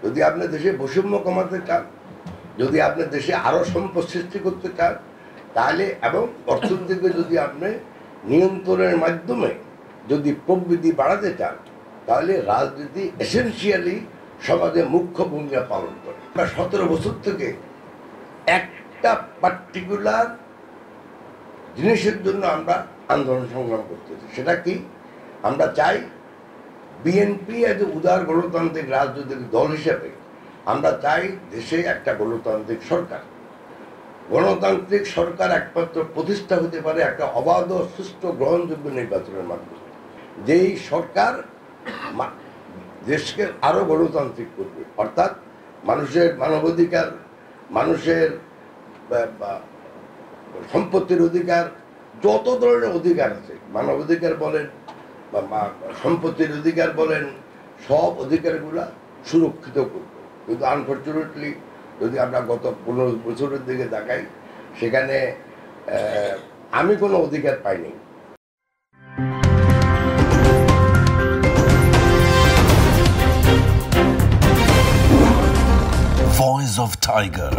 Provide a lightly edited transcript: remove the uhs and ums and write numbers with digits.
যদি আপনি দেশে বৈষম্য কমাতে চান, যদি আপনি দেশে আরও সম্পদ সৃষ্টি করতে চান, তাহলে এবং অর্থনীতিকে যদি আপনি নিয়ন্ত্রণের মাধ্যমে যদি প্রবৃদ্ধি বাড়াতে চান, তাহলে রাজনীতি এসেনশিয়ালি সমাজে মুখ্য ভূমিকা পালন করে। আমরা 17 বছর থেকে একটা পার্টিকুলার জিনিসের জন্য আমরা আন্দোলন সংগ্রাম করতেছি। সেটা কি? আমরা চাই বিএনপি এজ উদার গণতান্ত্রিক রাজনৈতিক দল হিসেবে আমরা চাই দেশে একটা গণতান্ত্রিক সরকার। গণতান্ত্রিক সরকার একমাত্র প্রতিষ্ঠা হতে পারে একটা অবাধ, সুষ্ঠু, গ্রহণযোগ্য নির্বাচনের মাধ্যমে। যেই সরকার দেশকে আরও গণতান্ত্রিক করবে, অর্থাৎ মানুষের মানবাধিকার, মানুষের সম্পত্তির অধিকার, যত ধরনের অধিকার আছে, মানবাধিকার বলেন বা সম্পত্তির অধিকার বলেন, সব অধিকারগুলা সুরক্ষিত করবে। কিন্তু আনফর্চুনেটলি যদি আমরা গত 15 বছরের দিকে তাকাই, সেখানে আমি কোনো অধিকার পাইনি। Voice of Tiger.